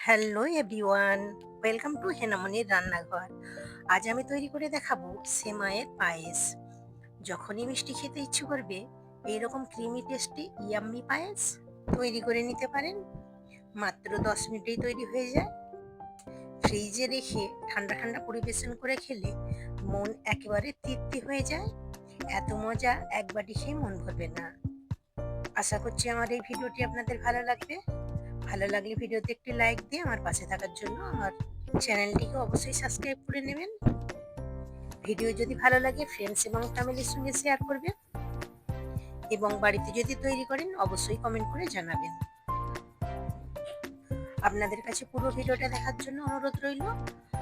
Hello everyone, welcome to হেনামনির রান্নাঘর। আজ আমি তৈরি করে দেখাবো সেমাইয়ের পায়েস। যখনই মিষ্টি খেতে ইচ্ছে করবে এইরকম ক্রিমি টেস্টি ইয়াম্মি পায়েস তৈরি করে নিতে পারেন। মাত্র 10 মিনিটেই তৈরি হয়ে যায়। ফ্রিজে রেখে ঠান্ডা ঠান্ডা পরিবেশন করে খেলে মন একেবারে তৃপ্তি হয়ে যায়। এত মজা এক বাটি খেয়ে মন ভরবে না। আশা করছি আমার এই ভিডিওটি আপনাদের ভালো লাগবে। ভালো লাগলে ভিডিওতে একটি লাইক দিয়ে আমার পাশে থাকার জন্য আমার চ্যানেলটিকে অবশ্যই সাবস্ক্রাইব করে নেবেন। ভিডিও যদি ভালো লাগে ফ্রেন্ডস এবং ফ্যামিলির সঙ্গে শেয়ার করবেন এবং বাড়িতে যদি তৈরি করেন অবশ্যই কমেন্ট করে জানাবেন। আপনাদের কাছে পুরো ভিডিওটা দেখার জন্য অনুরোধ রইল।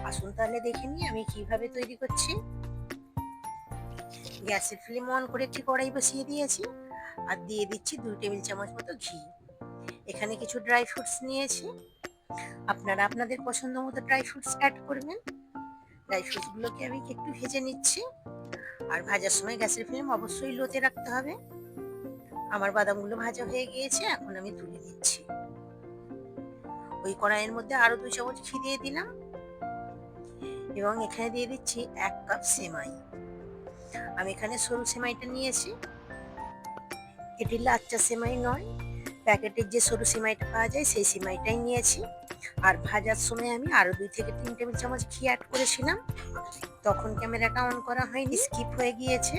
আসুন তাহলে দেখে নিই আমি কিভাবে তৈরি করছি। গ্যাসের ফ্লেম অন করে একটি কড়াই বসিয়ে দিয়েছি আর দিয়ে দিচ্ছি 2 টেবিল চামচ মতো ঘি। এখানে কিছু ড্রাই ফ্রুটস নিয়েছি, আপনারা আপনাদের পছন্দ মতো ড্রাই ফ্রুটস অ্যাড করবেন। ড্রাই ফ্রুটসগুলোকে আমি একটু ভেজে নিচ্ছি, আর ভাজার সময় গ্যাসের ফ্লেম অবশ্যই লোতে রাখতে হবে। আমার বাদামগুলো ভাজা হয়ে গিয়েছে, এখন আমি তুলে নিচ্ছি। ওই কড়াইয়ের মধ্যে আরো 2 চামচ ঘি দিয়ে দিলাম এবং এখানে দিয়ে দিচ্ছি 1 কাপ সেমাই। আমি এখানে সরু সেমাইটা নিয়েছি, এটি লাচ্চা সেমাই নয়, প্যাকেটের যে সরু সেমাইটা পাওয়া যায় সেই সেমাইটাই নিয়েছি। আর ভাজার সময় আমি আরো 2 থেকে 3 টেবিল চামচ ঘি অ্যাড করেছিলাম, তখন ক্যামেরাটা অন করা হয়নি, স্কিপ হয়ে গিয়েছে।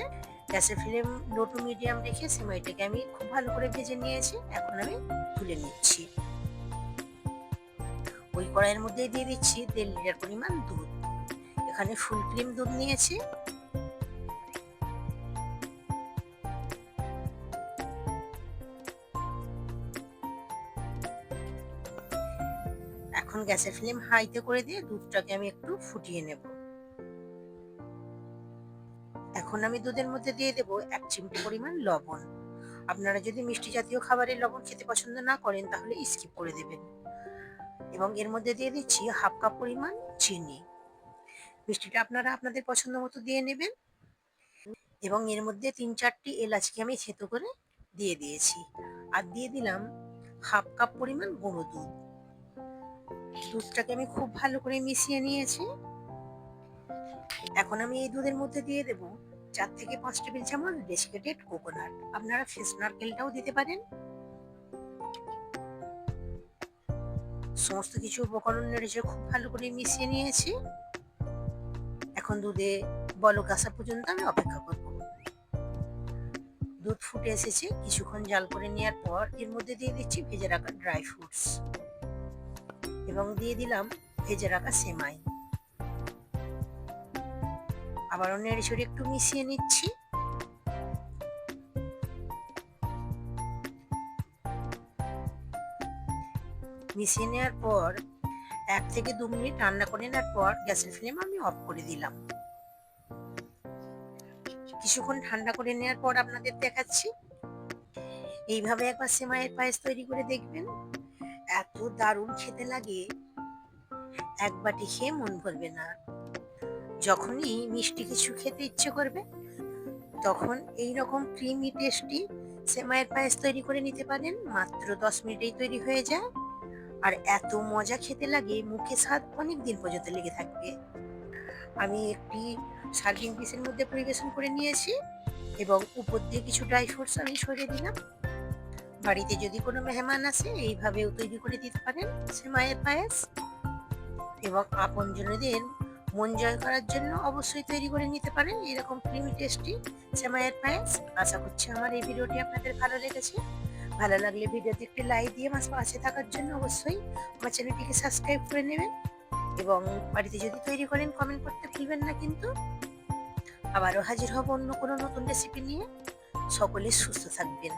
গ্যাসের ফ্লেম লো টু মিডিয়াম রেখে সেমাইটাকে আমি খুব ভালো করে ভেজে নিয়েছি, এখন আমি তুলে নিচ্ছি। ওই কড়াইয়ের মধ্যে দিয়ে দিচ্ছি 1.5 লিটার পরিমাণ দুধ। এখানে ফুল ক্রিম দুধ নিয়েছি। এখন গ্যাসের ফ্লেম হাইতে করে দিয়ে দুধটাকে আমি একটু ফুটিয়ে নেব। এখন আমি দুধের মধ্যে দিয়ে দেব 1 চিমটি পরিমাণ লবণ। আপনারা যদি মিষ্টি জাতীয় খাবারের লবণ খেতে পছন্দ না করেন তাহলে স্কিপ করে দেবেন। এবং এর মধ্যে দিয়ে দিচ্ছি 1/2 কাপ পরিমাণ চিনি। মিষ্টিটা আপনারা আপনাদের পছন্দ মতো দিয়ে নেবেন। এবং এর মধ্যে 3-4টি এলাচকে আমি থেতো করে দিয়ে দিয়েছি, আর দিয়ে দিলাম 1/2 কাপ পরিমাণ গুঁড়ো দুধ। দুধটাকে আমি খুব ভালো করে মিশিয়ে নিয়েছি। এখন আমি এই দুধের মধ্যে দিয়ে দেব 4 থেকে 5 টেবিল চামচ ডেসিকেটেড কোকোনাট। আপনারা ফ্রেশ নারকেলটাও দিতে পারেন। সমস্ত কিছু উপকরণ নেড়ে খুব ভালো করে মিশিয়ে নিয়েছি। এখন দুধে বলক আসা পর্যন্ত আমি অপেক্ষা করব। দুধ ফুটে এসেছে, কিছুক্ষণ জাল করে নেওয়ার পর এর মধ্যে দিয়ে দিচ্ছি ভেজে রাখা ড্রাই ফ্রুটস এবং দিয়ে দিলাম ভেজে রাখা সেমাই। আবারও নেড়ে চেড়ে একটু মিশিয়ে নিচ্ছি। মিশিয়ে নেওয়ার পর 1 থেকে 2 মিনিট রান্না করে নেওয়ার পর গ্যাসের ফ্লেম আমি অফ করে দিলাম। কিছুক্ষণ ঠান্ডা করে নেওয়ার পর আপনাদের দেখাচ্ছি। এইভাবে একবার সেমাইয়ের পায়েস তৈরি করে দেখবেন, এত দারুণ খেতে লাগে, এক বাটি খেয়ে মন ভরবে না। যখনই মিষ্টি কিছু খেতে ইচ্ছে করবে তখন এই রকম ক্রিমি টেস্টি সেমাইয়ের পায়েস তৈরি করে নিতে পারেন। মাত্র 10 মিনিটেই তৈরি হয়ে যায়, আর এত মজা খেতে লাগে, মুখে স্বাদ অনেক দিন পর্যন্ত লেগে থাকবে। আমি একটি সার্ভিং ডিশের মধ্যে পরিবেশন করে নিয়েছি এবং উপর দিয়ে কিছু ড্রাই ফ্রুটস আমি সরিয়ে দিলাম। বাড়িতে যদি কোনো মেহমান আসে এইভাবেও তৈরি করে দিতে পারেন সেমাইয়ের পায়েস। এবং আপনজনদের মন জয় করার জন্য অবশ্যই তৈরি করে নিতে পারেন এরকম ক্রিমি টেস্টি সেমাইয়ের পায়েস। আশা করছি আমার এই ভিডিওটি আপনাদের ভালো লেগেছে। ভালো লাগলে ভিডিওতে একটি লাইক দিয়ে আমার পাশে থাকার জন্য অবশ্যই আমার চ্যানেলটিকে সাবস্ক্রাইব করে নেবেন এবং বাড়িতে যদি তৈরি করেন কমেন্ট করতে ভুলবেন না কিন্তু। আবারও হাজির হব অন্য কোনো নতুন রেসিপি নিয়ে। সকলে সুস্থ থাকবেন।